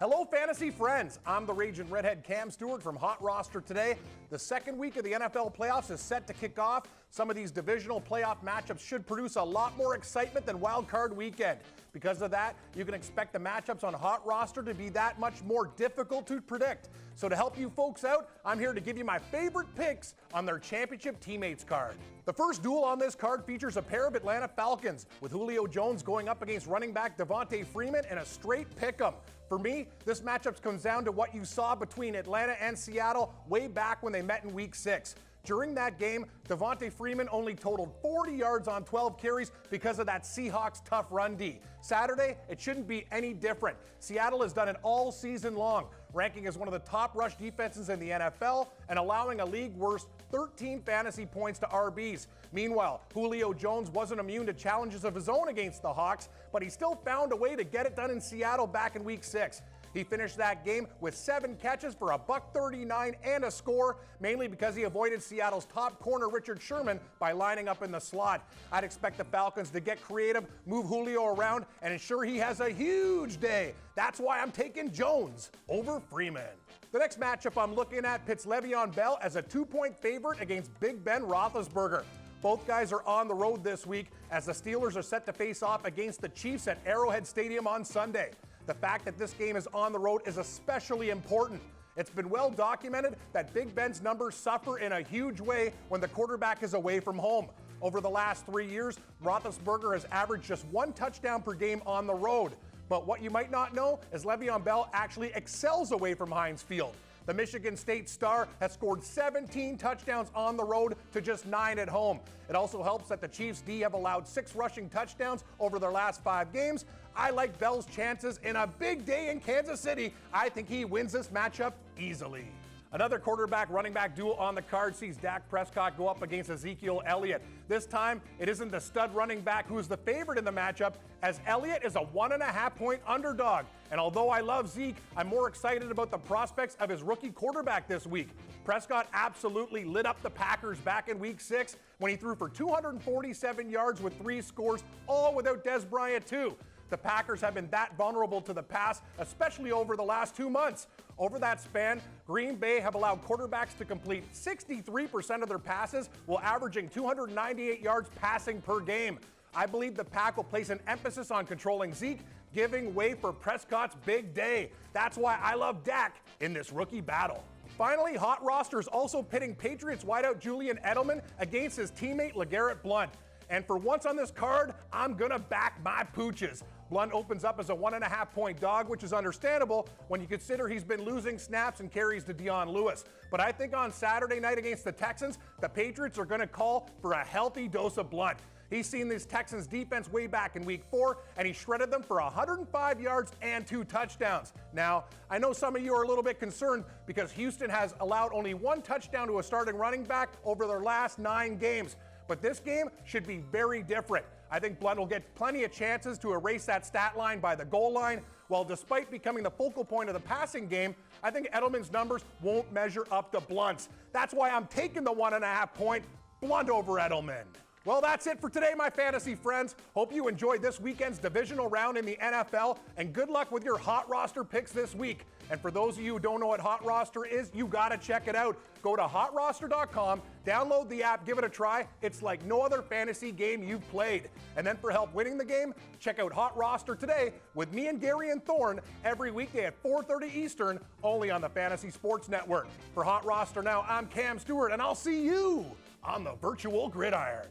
Hello, fantasy friends. I'm the Raging Redhead Cam Stewart from HotRoster today. The second week of the NFL playoffs is set to kick off. Some of these divisional playoff matchups should produce a lot more excitement than Wild Card Weekend. Because of that, you can expect the matchups on HotRoster to be that much more difficult to predict. So to help you folks out, I'm here to give you my favorite picks on their championship teammates card. The first duel on this card features a pair of Atlanta Falcons, with Julio Jones going up against running back Devontae Freeman in a straight pick'em. For me, this matchup comes down to what you saw between Atlanta and Seattle way back when they met in Week 6. During that game, Devontae Freeman only totaled 40 yards on 12 carries because of that Seahawks tough run D. Saturday, it shouldn't be any different. Seattle has done it all season long, ranking as one of the top rush defenses in the NFL and allowing a league-worst 13 fantasy points to RBs. Meanwhile, Julio Jones wasn't immune to challenges of his own against the Hawks, but he still found a way to get it done in Seattle back in Week 6. He finished that game with 7 catches for $139 and a score, mainly because he avoided Seattle's top corner Richard Sherman by lining up in the slot. I'd expect the Falcons to get creative, move Julio around, and ensure he has a huge day. That's why I'm taking Jones over Freeman. The next matchup I'm looking at pits Le'Veon Bell as a 2-point favorite against Big Ben Roethlisberger. Both guys are on the road this week as the Steelers are set to face off against the Chiefs at Arrowhead Stadium on Sunday. The fact that this game is on the road is especially important. It's been well documented that Big Ben's numbers suffer in a huge way when the quarterback is away from home. Over the last 3 years, Roethlisberger has averaged just 1 touchdown per game on the road. But what you might not know is Le'Veon Bell actually excels away from Heinz Field. The Michigan State star has scored 17 touchdowns on the road to just 9 at home. It also helps that the Chiefs' D have allowed 6 rushing touchdowns over their last 5 games. I like Bell's chances in a big day in Kansas City. I think he wins this matchup easily. Another quarterback-running back duel on the card sees Dak Prescott go up against Ezekiel Elliott. This time, it isn't the stud running back who's the favorite in the matchup, as Elliott is a 1.5-point underdog. And although I love Zeke, I'm more excited about the prospects of his rookie quarterback this week. Prescott absolutely lit up the Packers back in Week 6 when he threw for 247 yards with 3 scores, all without Dez Bryant too. The Packers have been that vulnerable to the pass, especially over the last 2 months. Over that span, Green Bay have allowed quarterbacks to complete 63% of their passes while averaging 298 yards passing per game. I believe the Pack will place an emphasis on controlling Zeke, giving way for Prescott's big day. That's why I love Dak in this rookie battle. Finally, HotRoster is also pitting Patriots wideout Julian Edelman against his teammate LeGarrette Blount. And for once on this card, I'm gonna back my pooches. Blount opens up as a 1.5-point dog, which is understandable when you consider he's been losing snaps and carries to Dion Lewis. But I think on Saturday night against the Texans, the Patriots are gonna call for a healthy dose of Blount. He's seen this Texans defense way back in Week 4, and he shredded them for 105 yards and 2 touchdowns. Now, I know some of you are a little bit concerned because Houston has allowed only 1 touchdown to a starting running back over their last 9 games. But this game should be very different. I think Blount will get plenty of chances to erase that stat line by the goal line, while despite becoming the focal point of the passing game, I think Edelman's numbers won't measure up to Blount's. That's why I'm taking the 1.5-point Blount over Edelman. Well, that's it for today, my fantasy friends. Hope you enjoyed this weekend's divisional round in the NFL, and good luck with your HotRoster picks this week. And for those of you who don't know what HotRoster is, you gotta check it out. Go to HotRoster.com, download the app, give it a try. It's like no other fantasy game you've played. And then for help winning the game, check out HotRoster today with me and Gary and Thorne every weekday at 4:30 Eastern, only on the Fantasy Sports Network. For HotRoster now, I'm Cam Stewart, and I'll see you on the virtual gridiron.